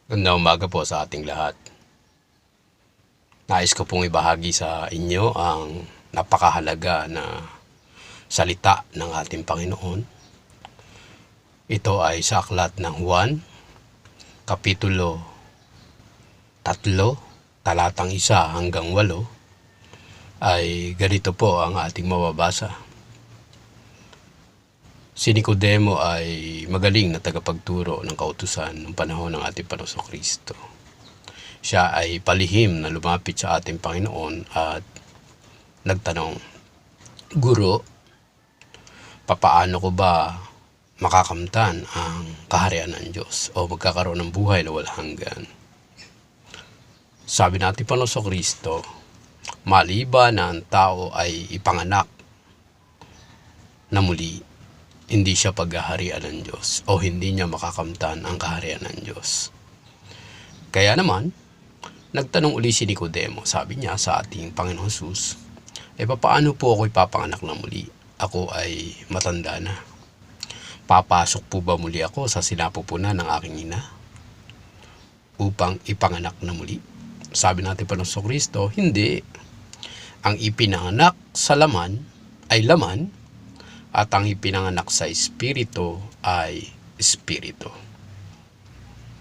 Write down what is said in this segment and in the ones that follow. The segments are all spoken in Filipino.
Gandang umaga po sa ating lahat. Nais ko pong ibahagi sa inyo ang napakahalaga na salita ng ating Panginoon. Ito ay sa aklat ng Juan, Kapitulo 3, talatang 1 hanggang 8, ay ganito po ang ating mababasa. Si Nicodemo ay magaling na tagapagturo ng kautusan ng panahon ng ating Panginoong Kristo. Siya ay palihim na lumapit sa ating Panginoon at nagtanong, "Guro, papaano ko ba makakamtan ang kaharian ng Diyos o magkakaroon ng buhay na walang hanggan?" Sabi natin Panginoong Kristo, maliban na ang tao ay ipanganak na muli, hindi siya paghaharian ng Diyos o hindi niya makakamtan ang kaharian ng Diyos. Kaya naman, nagtanong uli si Nicodemo, sabi niya sa ating Panginoon Jesus, papaano po ako ipapanganak na muli? Ako ay matanda na. Papasok po ba muli ako sa sinapupunan ng aking ina upang ipanganak na muli? Sabi natin Panginoon Kristo, hindi. Ang ipinanganak sa laman ay laman at ang ipinanganak sa espiritu ay espiritu.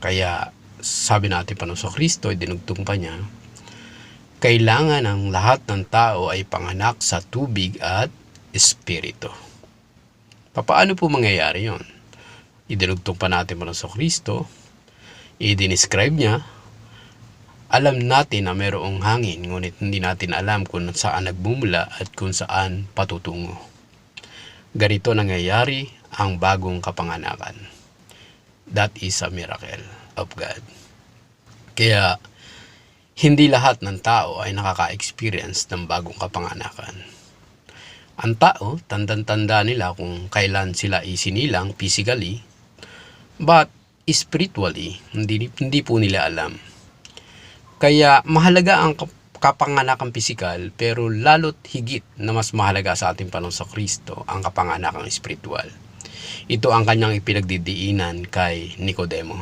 Kaya sabi natin Panginoon Kristo, dinugtong pa niya, kailangan ng lahat ng tao ay panganak sa tubig at espiritu. Paano po mangyayari yon? Idinugtong pa natin Panginoon Kristo, i-describe niya, alam natin na mayroong hangin, ngunit hindi natin alam kung saan nagmumula at kung saan patutungo. Ganito nangyayari ang bagong kapanganakan. That is a miracle of God. Kaya, hindi lahat ng tao ay nakaka-experience ng bagong kapanganakan. Ang tao, tandang-tanda nila kung kailan sila isinilang physically, but spiritually, hindi po nila alam. Kaya mahalaga ang kapanganakang pisikal, pero lalo't higit na mas mahalaga sa ating Panginoon Kristo ang kapanganakang espiritual. Ito ang kanyang ipinagdidiinan kay Nicodemo.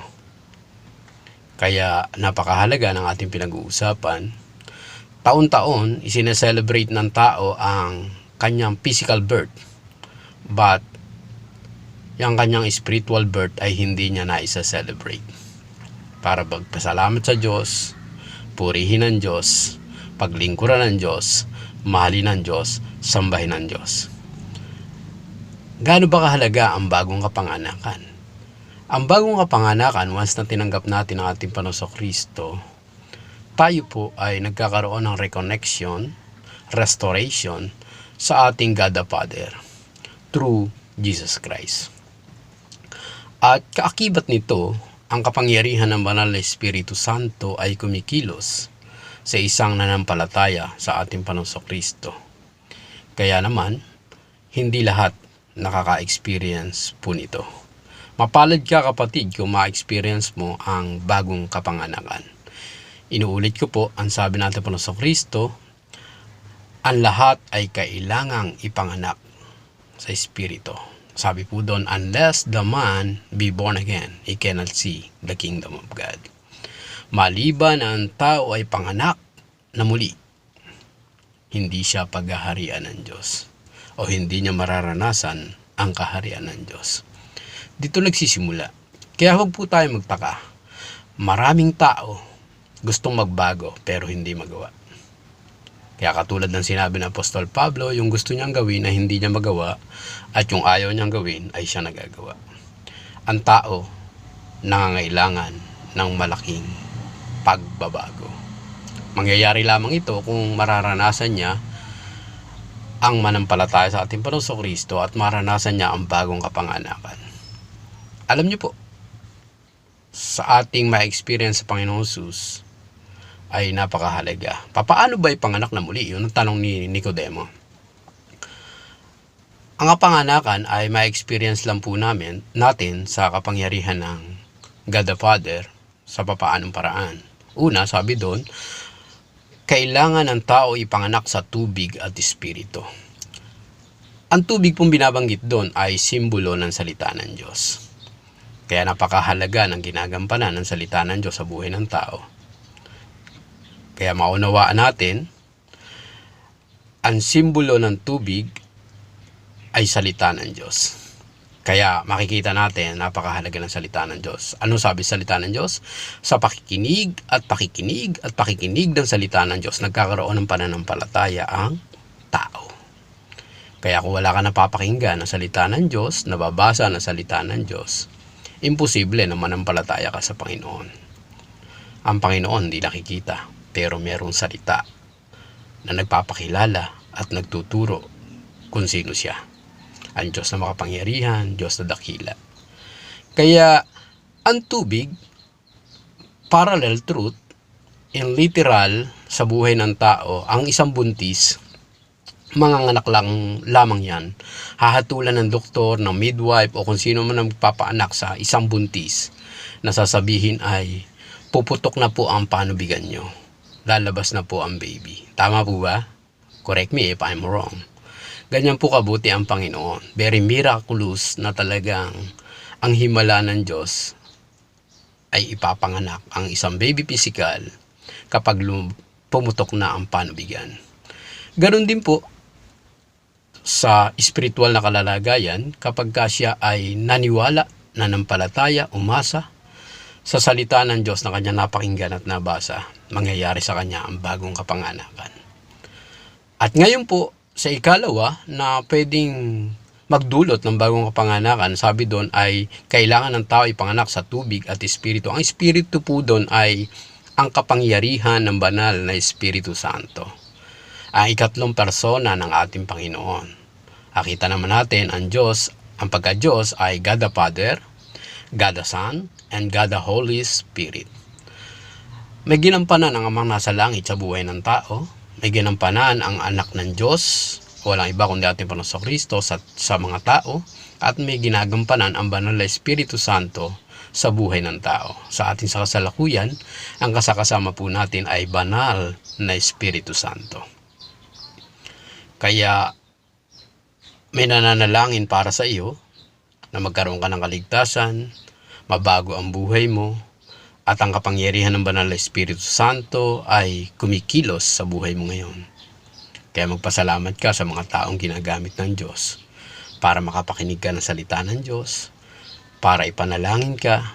Kaya napakahalaga ng ating pinag-uusapan. Taon-taon, isineselebrate ng tao ang kanyang physical birth, but yung kanyang spiritual birth ay hindi niya na isa-celebrate. Para magpasalamat sa Diyos, purihin ng Diyos, paglingkuran ng Diyos, mahalin ng Diyos, sambahin ng Diyos. Gaano ba kahalaga ang bagong kapanganakan? Ang bagong kapanganakan, once na tinanggap natin ang ating Panginoon Kristo, tayo po ay nagkakaroon ng reconnection, restoration sa ating God the Father through Jesus Christ. At kaakibat nito, ang kapangyarihan ng Banal na Espiritu Santo ay kumikilos sa isang nanampalataya sa ating Panginoong Kristo. Kaya naman, hindi lahat nakaka-experience po nito. Mapalad ka kapatid kung ma-experience mo ang bagong kapanganakan. Inuulit ko po, ang sabi natin Panginoong Kristo, ang lahat ay kailangang ipanganak sa Espiritu. Sabi po doon, unless the man be born again, he cannot see the kingdom of God. Maliban ang tao ay panganak na muli, hindi siya paghaharian ng Diyos o hindi niya mararanasan ang kaharian ng Diyos. Dito nagsisimula. Kaya huwag po tayo magtaka. Maraming tao gustong magbago pero hindi magawa. Kaya katulad ng sinabi ng Apostol Pablo, yung gusto niyang gawin na hindi niya magawa at yung ayaw niyang gawin ay siya nagagawa. Ang tao nangangailangan ng malaking pagbabago. Mangyayari lamang ito kung mararanasan niya ang manampalataya sa ating Panginoong Kristo at maranasan niya ang bagong kapanganakan. Alam niyo po, sa ating ma-experience sa Panginoong Jesus, ay napakahalaga. Paano ba ipanganak na muli? Yun ang tanong ni Nicodemo. Ang kapanganakan ay ma-experience lang po natin sa kapangyarihan ng God the Father sa papaanong paraan. Una, sabi doon, kailangan ng tao ipanganak sa tubig at espiritu. Ang tubig pong binabanggit doon ay simbolo ng salita ng Diyos. Kaya napakahalaga ng ginagampanan ng salita ng Diyos sa buhay ng tao. Kaya maunawaan natin, ang simbolo ng tubig ay salita ng Diyos. Kaya makikita natin, napakahalaga ng salita ng Diyos. Ano sabi salita ng Diyos? Sa pakikinig at pakikinig at pakikinig ng salita ng Diyos, nagkakaroon ng pananampalataya ang tao. Kaya kung wala ka napapakinggan ng salita ng Diyos, nababasa ng salita ng Diyos, imposible na manampalataya ka sa Panginoon. Ang Panginoon di nakikita, pero mayroong salita na nagpapakilala at nagtuturo kung sino siya. Ang Diyos na makapangyarihan, Diyos na dakila. Kaya ang tubig, parallel truth, in literal sa buhay ng tao, ang isang buntis, manganganak lang lamang yan. Hahatulan ng doktor, ng midwife, o kung sino man ang magpapaanak sa isang buntis, na sasabihin ay, puputok na po ang panubigan nyo. Lalabas na po ang baby. Tama po ba? Correct me if I'm wrong. Ganyan po kabuti ang Panginoon. Very miraculous na talagang ang himala ng Diyos ay ipapanganak ang isang baby physical kapag pumutok na ang panubigan. Ganon din po sa spiritual na kalalagayan kapag siya ay naniwala, nanampalataya, umasa sa salita ng Diyos na kanya napakinggan at nabasa, mangyayari sa kanya ang bagong kapanganakan. At ngayon po, sa ikalawa na pwedeng magdulot ng bagong kapanganakan, sabi doon ay kailangan ng tao ipanganak sa tubig at espiritu. Ang espiritu po doon ay ang kapangyarihan ng banal na Espiritu Santo. Ang ikatlong persona ng ating Panginoon. Nakita naman natin ang Diyos, ang pagka-Diyos ay God the Father, God the Son, and God the Holy Spirit. May ginampanan ang amang nasa langit sa buhay ng tao. May ginampanan ang anak ng Diyos, walang iba kundi ating Panginoong Kristo sa mga tao. At may ginagampanan ang banal na Espiritu Santo sa buhay ng tao. Sa ating kasalukuyan, ang kasakasama po natin ay banal na Espiritu Santo. Kaya may nananalangin para sa iyo na magkaroon ka ng kaligtasan, mabago ang buhay mo, at ang kapangyarihan ng banal na Espiritu Santo ay kumikilos sa buhay mo ngayon. Kaya magpasalamat ka sa mga taong ginagamit ng Diyos para makapakinig ka ng salita ng Diyos, para ipanalangin ka,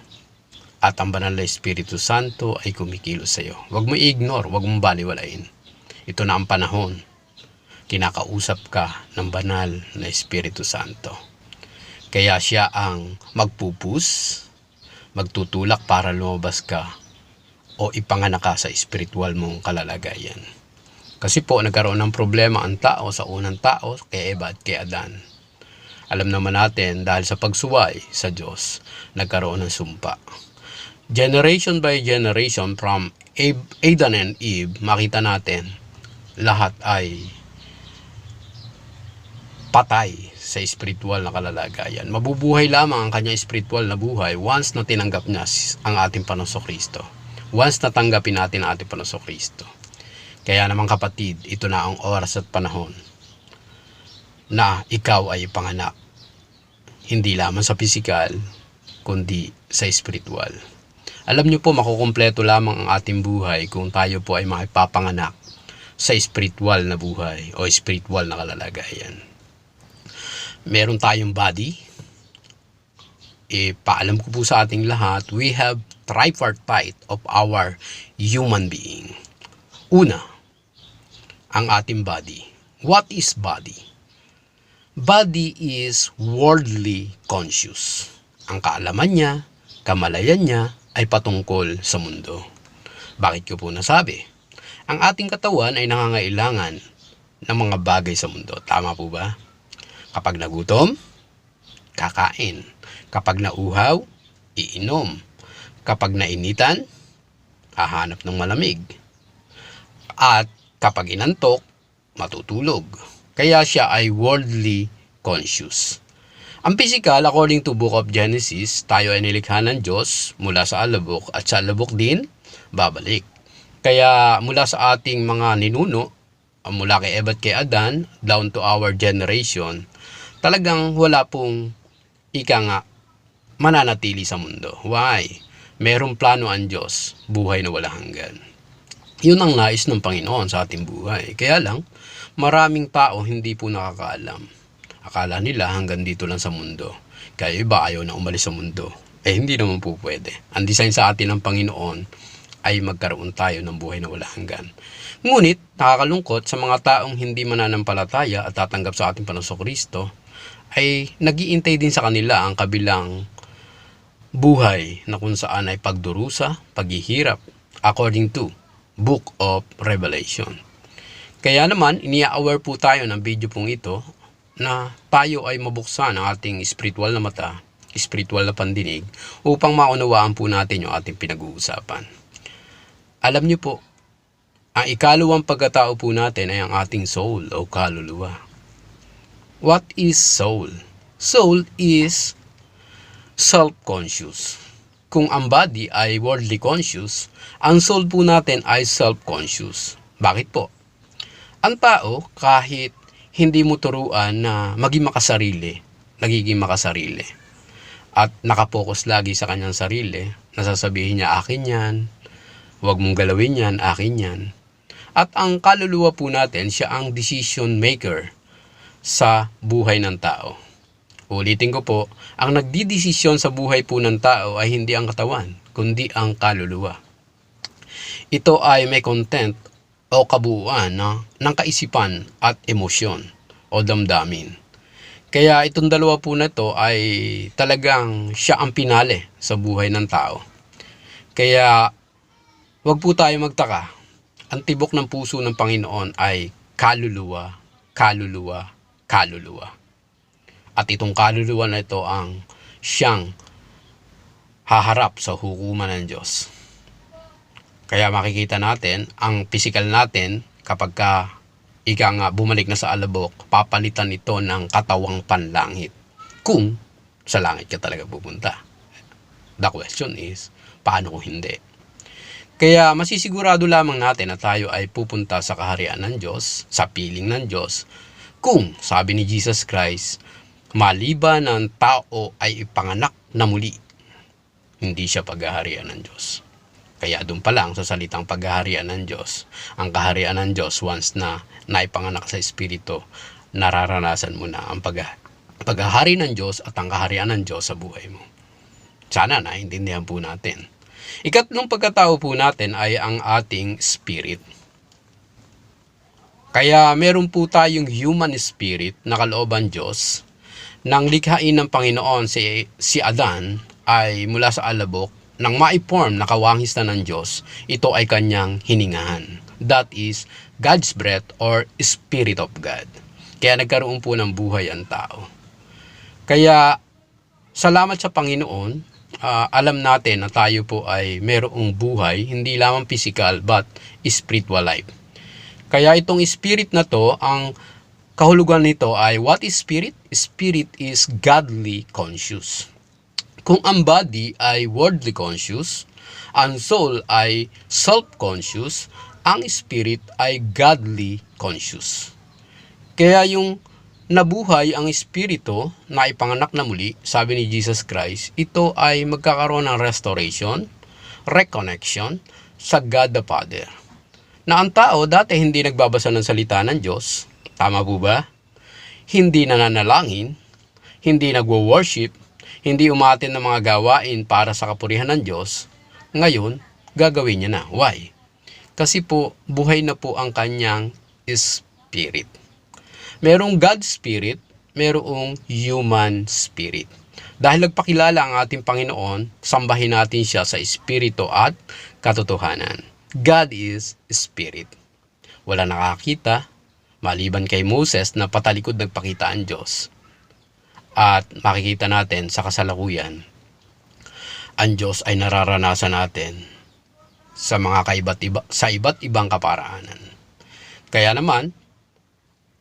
at ang banal na Espiritu Santo ay kumikilos sa iyo. Huwag mo i-ignore, huwag mong baliwalain. Ito na ang panahon. Kinakausap ka ng banal na Espiritu Santo. Kaya siya ang magpupus, magtutulak para lumabas ka o ipanganak ka sa espiritual mong kalalagayan. Kasi po nagkaroon ng problema ang tao sa unang tao, kay Eva at kay Adan. Alam naman natin dahil sa pagsuway sa Diyos, nagkaroon ng sumpa. Generation by generation from Adam and Eve, makita natin lahat ay patay sa spiritual na kalalagayan. Mabubuhay lamang ang kanyang spiritual na buhay once na tinanggap niya ang ating Panginoong Kristo. Once na tanggapin natin ang ating Panginoong Kristo. Kaya naman kapatid, ito na ang oras at panahon na ikaw ay ipanganak. Hindi lamang sa pisikal, kundi sa spiritual. Alam niyo po, makukumpleto lamang ang ating buhay kung tayo po ay makipapanganak sa spiritual na buhay o spiritual na kalalagayan. Meron tayong body. Paalam ko po sa ating lahat, we have tripartite of our human being. Una, ang ating body. What is body? Body is worldly conscious. Ang kaalaman niya, kamalayan niya ay patungkol sa mundo. Bakit ko po nasabi? Ang ating katawan ay nangangailangan ng mga bagay sa mundo. Tama po ba? Kapag nagutom, kakain. Kapag nauhaw, iinom. Kapag nainitan, hahanap ng malamig. At kapag inantok, matutulog. Kaya siya ay worldly conscious. Ang physical, according to Book of Genesis, tayo ay nilikha ng Diyos mula sa alabok at sa alabok din, babalik. Kaya mula sa ating mga ninuno, mula kay Eva at kay Adan, down to our generation, talagang wala pong mananatili sa mundo. Why? Merong plano ang Diyos, buhay na wala hanggan. Yun ang nais ng Panginoon sa ating buhay. Kaya lang, maraming tao hindi po nakakaalam. Akala nila hanggang dito lang sa mundo. Kaya iba ayaw na umalis sa mundo. Hindi naman po pwede. Ang design sa atin ng Panginoon ay magkaroon tayo ng buhay na wala hanggan. Ngunit, nakakalungkot sa mga taong hindi mananampalataya at tatanggap sa ating Panginoong Kristo, ay nag-iintay din sa kanila ang kabilang buhay na kung saan ay pagdurusa, paghihirap, according to Book of Revelation. Kaya naman, inia-aware po tayo ng video pong ito na tayo ay mabuksan ang ating spiritual na mata, spiritual na pandinig, upang maunawaan po natin yung ating pinag-uusapan. Alam niyo po, ang ikalawang pagkatao po natin ay ang ating soul o kaluluwa. What is soul? Soul is self-conscious. Kung ang body ay worldly conscious, ang soul po natin ay self-conscious. Bakit po? Ang tao, kahit hindi mo turuan na maging makasarili, nagiging makasarili. At nakapokus lagi sa kanyang sarili, nasasabihin niya, akin yan, huwag mong galawin yan, akin yan. At ang kaluluwa po natin, siya ang decision maker sa buhay ng tao. Ulitin ko po, ang nagdidesisyon sa buhay po ng tao ay hindi ang katawan, kundi ang kaluluwa. Ito ay may content o kabuuan ng kaisipan at emosyon o damdamin. Kaya itong dalawa po na ito ay talagang siya ang pinali sa buhay ng tao. Kaya wag po tayo magtaka. Ang tibok ng puso ng Panginoon ay kaluluwa, kaluluwa, kaluluwa. At itong kaluluwa na ito ang siyang haharap sa hukuman ng Diyos. Kaya makikita natin, ang physical natin, kapag bumalik na sa alabok, papalitan ito ng katawang panlangit. Kung sa langit ka talaga pupunta. The question is, paano kung hindi? Kaya masisigurado lamang natin na tayo ay pupunta sa kaharian ng Diyos, sa piling ng Diyos, kung, sabi ni Jesus Christ, maliban ng tao ay ipanganak na muli, hindi siya paghaharian ng Diyos. Kaya doon pa lang sa salitang paghaharian ng Diyos, ang kaharian ng Diyos once na naipanganak sa Espiritu, nararanasan mo na ang paghahari ng Diyos at ang kaharian ng Diyos sa buhay mo. Sana naintindihan po natin. Ikatlong pagkatao po natin ay ang ating spirit. Kaya meron po tayong human spirit na kalooban Diyos. Nang likhain ng Panginoon si Adan ay mula sa alabok, nang ma-form na kawangis na ng Diyos, ito ay kanyang hiningahan. That is God's breath or Spirit of God. Kaya nagkaroon po ng buhay ang tao. Kaya salamat sa Panginoon, alam natin na tayo po ay mayroong buhay, hindi lamang physical but spiritual life. Kaya itong spirit na to, ang kahulugan nito ay what is spirit? Spirit is godly conscious. Kung ang body ay worldly conscious, ang soul ay self-conscious, ang spirit ay godly conscious. Kaya yung nabuhay ang espiritu na ipanganak na muli, sabi ni Jesus Christ, ito ay magkakaroon ng restoration, reconnection sa God the Father. Na ang tao dati hindi nagbabasa ng salita ng Diyos, tama po ba? Hindi nananalangin, hindi nagwo-worship, hindi umatin ng mga gawain para sa kapurihan ng Diyos, ngayon, gagawin niya na. Why? Kasi po, buhay na po ang kanyang spirit. Merong God spirit, merong human spirit. Dahil nagpakilala ang ating Panginoon, sambahin natin siya sa espiritu at katotohanan. God is spirit. Wala nakakita, maliban kay Moses na patalikod nagpakita ang Diyos. At makikita natin sa kasalukuyan, ang Diyos ay nararanasan natin sa iba't ibang kaparaanan. Kaya naman,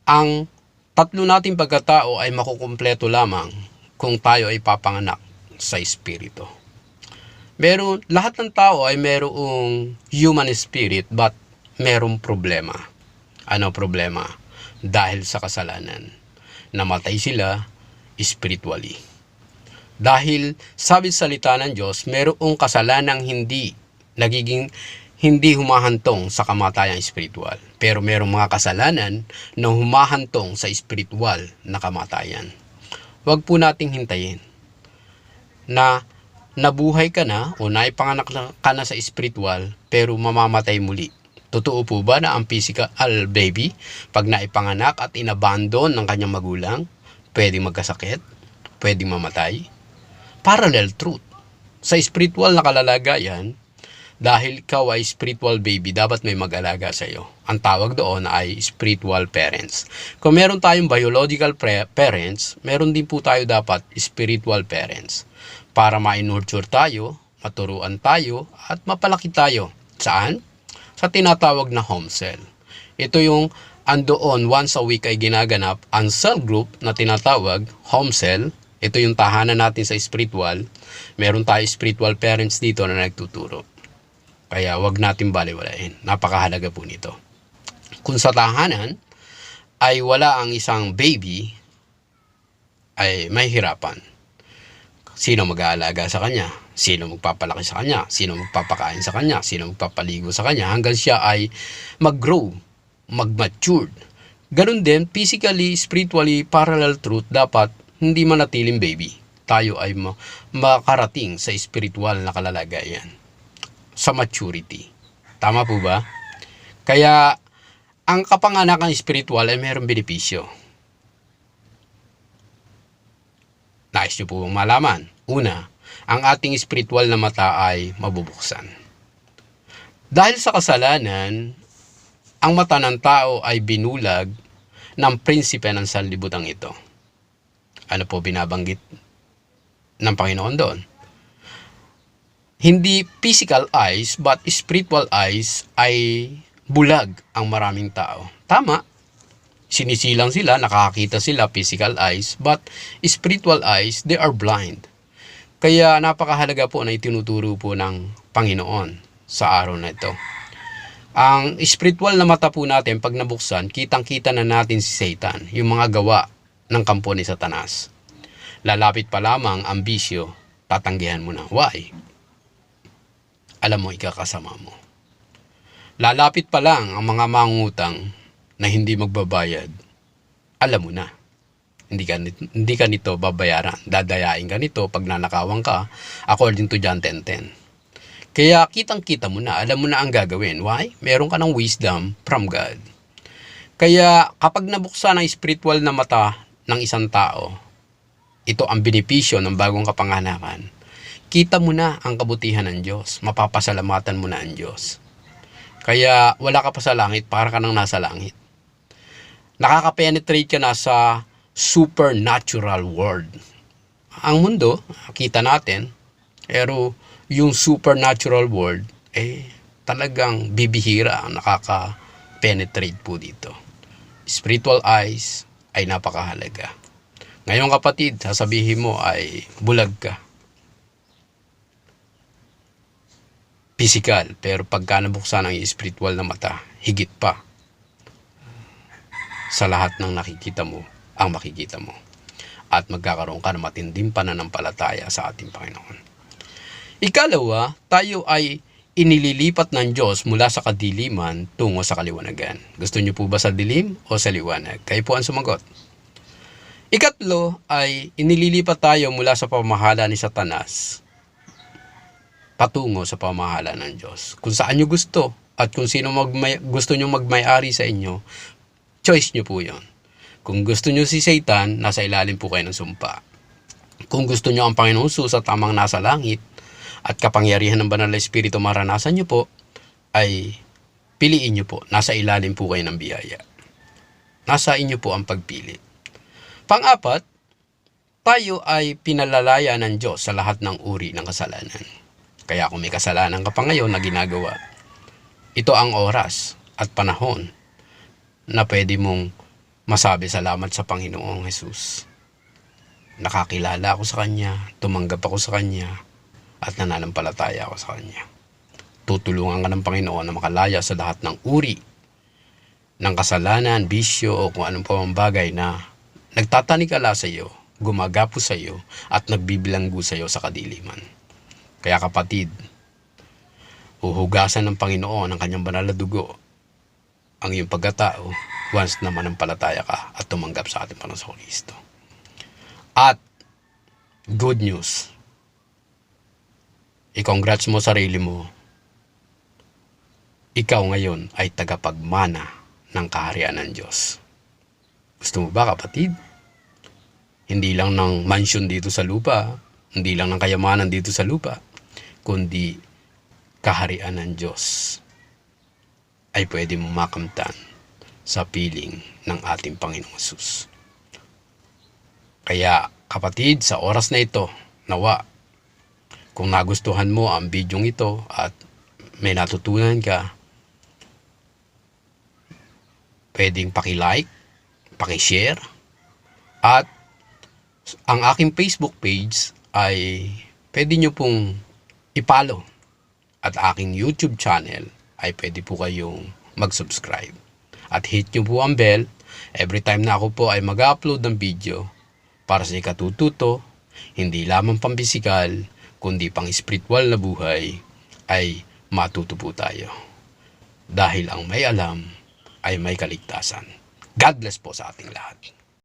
ang tatlo nating pagkatao ay makukumpleto lamang kung tayo ay papanganak sa espiritu. Lahat ng tao ay merong human spirit but merong problema. Ano problema? Dahil sa kasalanan. Namatay sila spiritually. Dahil sabi sa salita ng Diyos, mayroong kasalanang hindi humahantong sa kamatayang espiritual. Pero mayroong mga kasalanan na humahantong sa espiritual na kamatayan. Huwag po nating hintayin na nabuhay ka na o naipanganak ka na sa espiritual pero mamamatay muli. Totoo po ba na ang physical baby, pag naipanganak at inabandon ng kanyang magulang, pwedeng magkasakit, pwedeng mamatay? Parallel truth. Sa spiritual na kalalagayan, dahil ikaw ay spiritual baby, dapat may mag-alaga sa iyo. Ang tawag doon ay spiritual parents. Kung meron tayong biological parents, meron din po tayo dapat spiritual parents. Para ma-nurture tayo, maturuan tayo, at mapalaki tayo. Saan? Sa tinatawag na home cell. Ito yung andoon once a week ay ginaganap ang cell group na tinatawag home cell. Ito yung tahanan natin sa spiritual. Meron tayo spiritual parents dito na nagtuturo. Kaya wag natin baliwalain. Napakahalaga po nito. Kung sa tahanan ay wala ang isang baby, ay may hirapan. Sino mag-aalaga sa kanya? Sino magpapalaki sa kanya? Sino magpapakain sa kanya? Sino magpapaligo sa kanya? Hanggang siya ay mag-grow, mag-matured. Ganun din, physically, spiritually, parallel truth, dapat hindi manatiling baby. Tayo ay makarating sa spiritual na kalalagayan. Sa maturity. Tama po ba? Kaya, ang kapanganakan spiritual ay mayroong benepisyo. Nais nyo po bang malaman? Una, ang ating spiritual na mata ay mabubuksan. Dahil sa kasalanan, ang mata ng tao ay binulag ng prinsipe ng sanlibutan ito. Ano po binabanggit ng Panginoon doon? Hindi physical eyes but spiritual eyes ay bulag ang maraming tao. Tama, sinisilang sila, nakakakita sila physical eyes, but spiritual eyes, they are blind. Kaya napakahalaga po na itinuturo po ng Panginoon sa araw na ito. Ang spiritual na mata po natin, pag nabuksan, kitang-kita na natin si Satan, yung mga gawa ng kampo ni Satanas. Lalapit pa lamang ang bisyo, tatanggihan mo na. Why? Alam mo, ikakasama mo. Lalapit pa lang ang mga mangutang na hindi magbabayad. Alam mo na. Hindi ka nito babayaran. Dadayain ka nito pag nanakawan ka according to John 10:10. Kaya kitang-kita mo na. Alam mo na ang gagawin. Why? Meron ka ng wisdom from God. Kaya kapag nabuksan ang spiritual na mata ng isang tao, ito ang benepisyo ng bagong kapanganakan. Kita mo na ang kabutihan ng Diyos. Mapapasalamatan mo na ang Diyos. Kaya wala ka pa sa langit, para ka nang nasa langit. Nakaka-penetrate ka na sa supernatural world. Ang mundo, kita natin, pero yung supernatural world, talagang bibihira ang nakaka-penetrate po dito. Spiritual eyes ay napakahalaga. Ngayon kapatid, sasabihin mo ay bulag ka. Physical, pero pagka nabuksan ang spiritual na mata, higit pa sa lahat ng nakikita mo, ang makikita mo. At magkakaroon ka ng matinding pananampalataya sa ating Panginoon. Ikalawa, tayo ay inililipat ng Diyos mula sa kadiliman tungo sa kaliwanagan. Gusto niyo po ba sa dilim o sa liwanag? Kayo po ang sumagot. Ikatlo ay inililipat tayo mula sa pamahala ni Satanas patungo sa pamahala ng Diyos. Kung saan nyo gusto at kung sino gusto nyo magmay-ari sa inyo, choice nyo po yon. Kung gusto nyo si Satan, nasa ilalim po kayo ng sumpa. Kung gusto nyo ang Panginoon Jesus at tamang nasa langit at kapangyarihan ng Banal na Espiritu maranasan nyo po, ay piliin nyo po. Nasa ilalim po kayo ng biyaya. Nasa inyo po ang pagpili. Pang-apat, tayo ay pinalalaya ng Diyos sa lahat ng uri ng kasalanan. Kaya kung may kasalanan ka pa ngayon na ginagawa, ito ang oras at panahon na pwede mong masabi salamat sa Panginoong Jesus. Nakakilala ako sa Kanya, tumanggap ako sa Kanya, at nananampalataya ako sa Kanya. Tutulungan ka ng Panginoon na makalaya sa lahat ng uri ng kasalanan, bisyo, o kung anong pamang bagay na nagtatanikala sa iyo gumagapo sa iyo at nagbibilanggo sa iyo sa kadiliman. Kaya kapatid, huhugasan ng Panginoon ang kanyang banal na dugo ang iyong pagkatao once na manampalataya ka at tumanggap sa ating Panginoong Kristo. At good news, i-congrats mo sarili mo, ikaw ngayon ay tagapagmana ng kaharian ng Diyos. Gusto mo ba, kapatid? Hindi lang ng mansion dito sa lupa, hindi lang ng kayamanan dito sa lupa, kundi kaharian ng Diyos ay pwede mo makamtan sa piling ng ating Panginoong Hesus. Kaya kapatid, sa oras na ito, nawa, kung nagustuhan mo ang bidyong ito at may natutunan ka, pwedeng paki-like, paki-share, at ang aking Facebook page ay pwede nyo pong i-follow. At aking YouTube channel ay pwede po kayong mag-subscribe. At hit nyo po ang bell every time na ako po ay mag-upload ng video para sa ikatututo, hindi lamang pampisikal, kundi pang spiritual na buhay, ay matuto po tayo. Dahil ang may alam ay may kaligtasan. God bless po sa ating lahat.